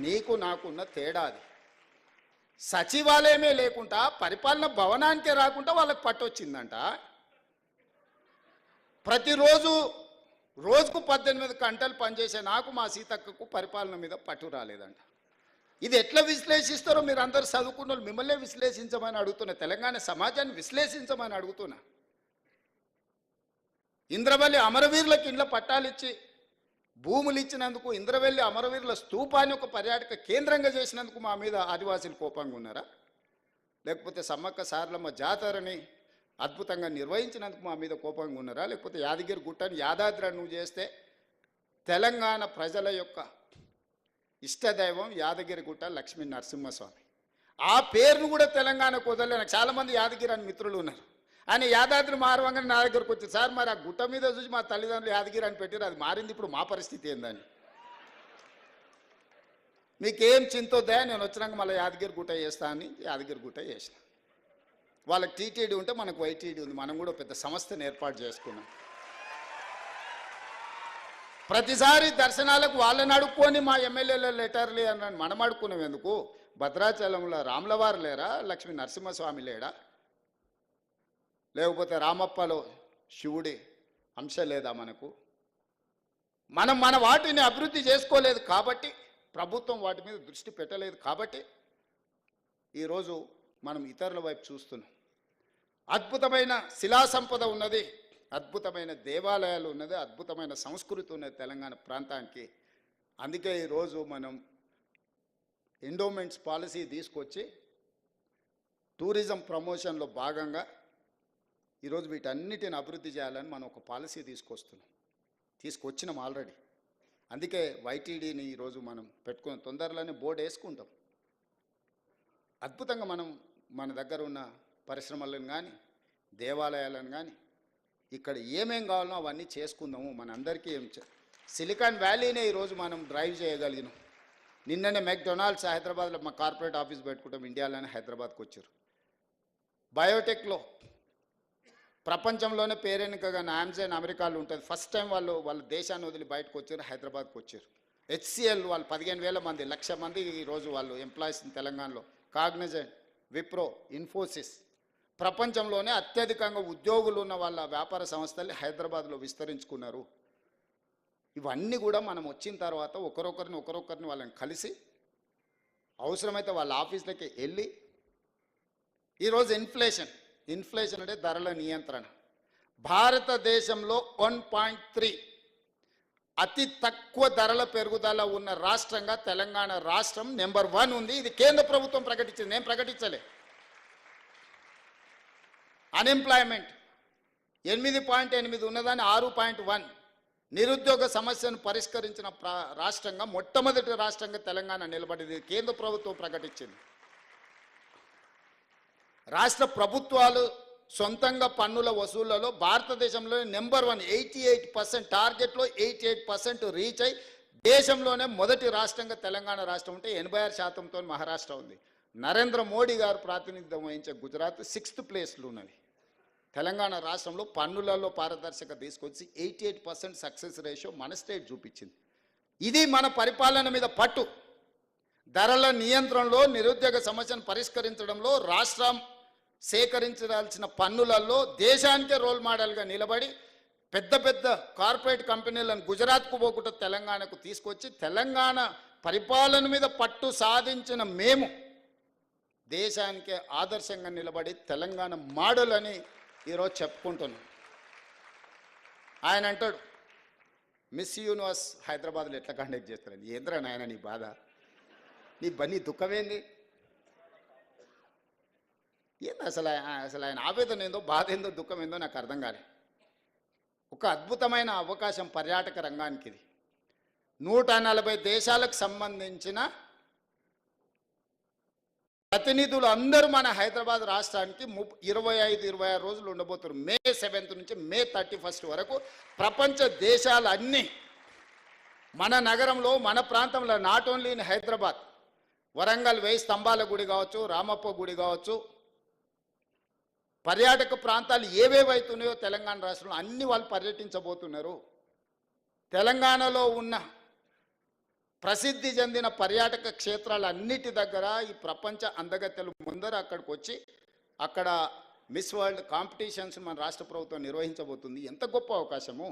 నీకు నాకున్న తేడా అది. సచివాలయమే లేకుండా పరిపాలన భవనానికే రాకుండా వాళ్ళకి పట్టొచ్చిందంట. ప్రతిరోజు రోజుకు 18 గంటలు పనిచేసే నాకు మా సీతక్కకు పరిపాలన మీద పట్టు రాలేదంట. ఇది ఎట్లా విశ్లేషిస్తారో మీరు అందరు చదువుకున్న వాళ్ళు మిమ్మల్నే విశ్లేషించమని అడుగుతున్నా. తెలంగాణ సమాజాన్ని విశ్లేషించమని అడుగుతున్నా. ఇంద్రవల్లి అమరవీరులకు ఇండ్ల పట్టాలిచ్చి భూములు ఇచ్చినందుకు, ఇంద్రవెల్లి అమరవీరుల స్తూపాన్ని ఒక పర్యాటక కేంద్రంగా చేసినందుకు మా మీద ఆదివాసీలు కోపంగా ఉన్నారా? లేకపోతే సమ్మక్క సారలమ్మ జాతరని అద్భుతంగా నిర్వహించినందుకు మా మీద కోపంగా ఉన్నారా? లేకపోతే యాదగిరి గుట్టని యాదాద్రి నువ్వు చేస్తే తెలంగాణ ప్రజల యొక్క ఇష్టదైవం యాదగిరి గుట్ట లక్ష్మీ నరసింహస్వామి, ఆ పేరును కూడా తెలంగాణకు వదలలే. నాకు చాలామంది యాదగిరి అని మిత్రులు ఉన్నారు. ఆయన యాదాద్రి మారవంగానే నా దగ్గరకు వచ్చి, సార్ మరి ఆ గుట్ట మీద చూసి మా తల్లిదండ్రులు యాదగిరి అని పెట్టారు, అది మారింది, ఇప్పుడు మా పరిస్థితి ఏందని. మీకేం చింతొద్దా, నేను వచ్చినాక మళ్ళీ యాదగిరి గుట్ట చేస్తా అని యాదగిరి గుట్ట చేసిన. వాళ్ళకి టీటీడీ ఉంటే మనకు వైటీడీ ఉంది. మనం కూడా పెద్ద సంస్థను ఏర్పాటు చేసుకున్నాం. ప్రతిసారి దర్శనాలకు వాళ్ళని అడుక్కొని మా ఎమ్మెల్యేల లెటర్లే అని మనం అడుక్కున్నాం ఎందుకు? భద్రాచలంలో రాములవారు లేరా? లక్ష్మీ నరసింహస్వామి లేడా? లేకపోతే రామప్పలో శివుడి అంశ లేదా మనకు? మనం మన వాటిని అభివృద్ధి చేసుకోలేదు కాబట్టి, ప్రభుత్వం వాటి మీద దృష్టి పెట్టలేదు కాబట్టి ఈరోజు మనం ఇతరుల వైపు చూస్తున్నాం. అద్భుతమైన శిలా సంపద ఉన్నది, అద్భుతమైన దేవాలయాలు ఉన్నది, అద్భుతమైన సంస్కృతి ఉన్నది తెలంగాణ ప్రాంతానికి. అందుకే ఈరోజు మనం ఎండోమెంట్స్ పాలసీ తీసుకొచ్చి టూరిజం ప్రమోషన్లో భాగంగా ఈరోజు వీటన్నిటిని అభివృద్ధి చేయాలని మనం ఒక పాలసీ తీసుకొచ్చినాం ఆల్రెడీ. అందుకే వైటీడీని ఈరోజు మనం పెట్టుకుని తొందరలోనే బోర్డు వేసుకుంటాం. అద్భుతంగా మనం మన దగ్గర ఉన్న పరిశ్రమలను కానీ దేవాలయాలను కానీ ఇక్కడ ఏమేం కావాలో అవన్నీ చేసుకుందాము. మనందరికీ సిలికాన్ వ్యాలీనే ఈరోజు మనం డ్రైవ్ చేయగలిగినాం. నిన్ననే మెక్డొనాల్డ్స్ హైదరాబాద్లో మా కార్పొరేట్ ఆఫీస్ పెట్టుకుంటాం, ఇండియాలోనే హైదరాబాద్కి వచ్చారు. బయోటెక్లో ప్రపంచంలోనే పేరెన్నికగా నామ్జైన్ అమెరికాలో ఉంటుంది. ఫస్ట్ టైం వాళ్ళ దేశాన్ని వదిలి బయటకు వచ్చారు, హైదరాబాద్కి వచ్చారు. హెచ్సిఎల్ వాళ్ళు 15,000 మంది, 1,00,000 మంది ఈరోజు వాళ్ళు ఎంప్లాయీస్ తెలంగాణలో. కాగ్నిజెంట్, విప్రో, ఇన్ఫోసిస్, ప్రపంచంలోనే అత్యధికంగా ఉద్యోగులు ఉన్న వాళ్ళ వ్యాపార సంస్థల్ని హైదరాబాద్లో విస్తరించుకున్నారు. ఇవన్నీ కూడా మనం వచ్చిన తర్వాత ఒకరొకరిని వాళ్ళని కలిసి అవసరమైతే వాళ్ళ ఆఫీసులకి వెళ్ళి ఈరోజు ఇన్ఫ్లేషన్ అంటే ధరల నియంత్రణ. భారతదేశంలో 1.3 అతి తక్కువ ధరల పెరుగుదల ఉన్న రాష్ట్రంగా తెలంగాణ రాష్ట్రం నెంబర్ 1 ఉంది. ఇది కేంద్ర ప్రభుత్వం ప్రకటించింది, నేను ప్రకటించలే. అన్ఎంప్లాయ్మెంట్ 8.8 ఉన్నదాన్ని 6.1. నిరుద్యోగ సమస్యను పరిష్కరించిన రాష్ట్రంగా మొట్టమొదటి రాష్ట్రంగా తెలంగాణ నిలబడింది, కేంద్ర ప్రభుత్వం ప్రకటించింది. రాష్ట్ర ప్రభుత్వాలు సొంతంగా పన్నుల వసూళ్లలో భారతదేశంలో నెంబర్ 1, 88%. టార్గెట్లో 88% రీచ్ అయి దేశంలోనే మొదటి రాష్ట్రంగా తెలంగాణ రాష్ట్రం ఉంటే 86%తో మహారాష్ట్ర ఉంది. నరేంద్ర మోడీ గారు ప్రాతినిధ్యం వహించే గుజరాత్ 6th ప్లేస్లో ఉన్నది. తెలంగాణ రాష్ట్రంలో పన్నులలో పారదర్శకత తీసుకొచ్చి 88% సక్సెస్ రేషియో మన స్టేట్ చూపించింది. ఇది మన పరిపాలన మీద పట్టు. ధరల నియంత్రణలో, నిరుద్యోగ సమస్యను పరిష్కరించడంలో, రాష్ట్రం సేకరించాల్సిన పన్నులలో దేశానికే రోల్ మోడల్గా నిలబడి పెద్ద పెద్ద కార్పొరేట్ కంపెనీలను గుజరాత్కు పోకుండా తెలంగాణకు తీసుకొచ్చి తెలంగాణ పరిపాలన మీద పట్టు సాధించిన మేము దేశానికే ఆదర్శంగా నిలబడి తెలంగాణ మోడల్ అని ఈరోజు చెప్పుకుంటున్నాం. ఆయన అంటాడు, మిస్ యూనివర్స్ హైదరాబాద్లో ఎట్లా కండక్ట్ చేస్తారని. ఏంద్రా నాయన నీ బాధ, నీ దుఃఖమేంది? ఏంది అసలు ఆయన ఆవేదన ఏందో, బాధ ఏందో, దుఃఖం ఏందో నాకు అర్థం కాలే. ఒక అద్భుతమైన అవకాశం పర్యాటక రంగానికి ఇది. 140 దేశాలకు సంబంధించిన ప్రతినిధులు అందరూ మన హైదరాబాద్ రాష్ట్రానికి 25-26 రోజులు ఉండబోతున్నారు. మే 7th నుంచి మే 31st వరకు ప్రపంచ దేశాలన్నీ మన నగరంలో, మన ప్రాంతంలో, not only in Hyderabad, Warangal 1000 స్తంభాల గుడి కావచ్చు, రామప్ప గుడి కావచ్చు, పర్యాటక ప్రాంతాలు ఏవేవైతున్నాయో తెలంగాణ రాష్ట్రంలో అన్ని వాళ్ళు పర్యటించబోతున్నారు. తెలంగాణలో ఉన్న ప్రసిద్ధి చెందిన పర్యాటక క్షేత్రాలన్నిటి దగ్గర ఈ ప్రపంచ అందగత్తెలు ముందర అక్కడికి వచ్చి అక్కడ మిస్ వరల్డ్ కాంపిటీషన్స్ మన రాష్ట్ర ప్రభుత్వం నిర్వహించబోతుంది. ఎంత గొప్ప అవకాశము!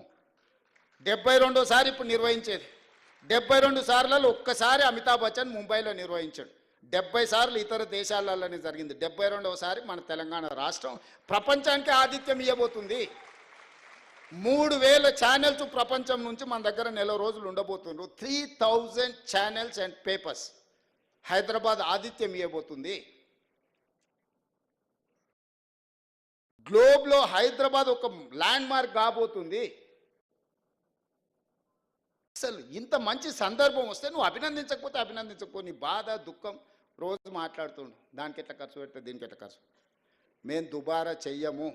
72సారి ఇప్పుడు నిర్వహించేది. 72 సార్లలో ఒక్కసారి అమితాబ్ బచ్చన్ ముంబైలో నిర్వహించాడు. 70 సార్లు ఇతర దేశాలలోనే జరిగింది. 72వసారి మన తెలంగాణ రాష్ట్రం ప్రపంచానికి ఆతిథ్యం ఇవ్వబోతుంది. 3000 ఛానల్స్ ప్రపంచం నుంచి మన దగ్గర నెల రోజులు ఉండబోతున్నారు. 3000 ఛానల్స్ అండ్ పేపర్స్ హైదరాబాద్ ఆతిథ్యం ఇవ్వబోతుంది. గ్లోబ్లో హైదరాబాద్ ఒక ల్యాండ్ మార్క్ కాబోతుంది. అసలు ఇంత మంచి సందర్భం వస్తే నువ్వు అభినందించకపోతే అభినందించకపో, నీ బాధ దుఃఖం రోజు మాట్లాడుతుండు. దానికి ఎట్లా ఖర్చు పెడితే దీనికి ఎట్లా ఖర్చు. మేము దుబారా చెయ్యము.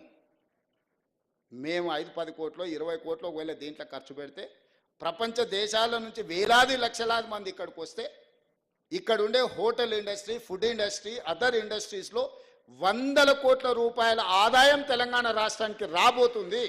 మేము 5-10 కోట్లు 20 కోట్లు ఒకవేళ దీంట్లో ఖర్చు పెడితే ప్రపంచ దేశాల నుంచి వేలాది లక్షలాది మంది ఇక్కడికి వస్తే ఇక్కడ ఉండే hotel industry, food industry, other ఇండస్ట్రీస్లో 100 కోట్ల రూపాయల ఆదాయం తెలంగాణ రాష్ట్రానికి రాబోతుంది.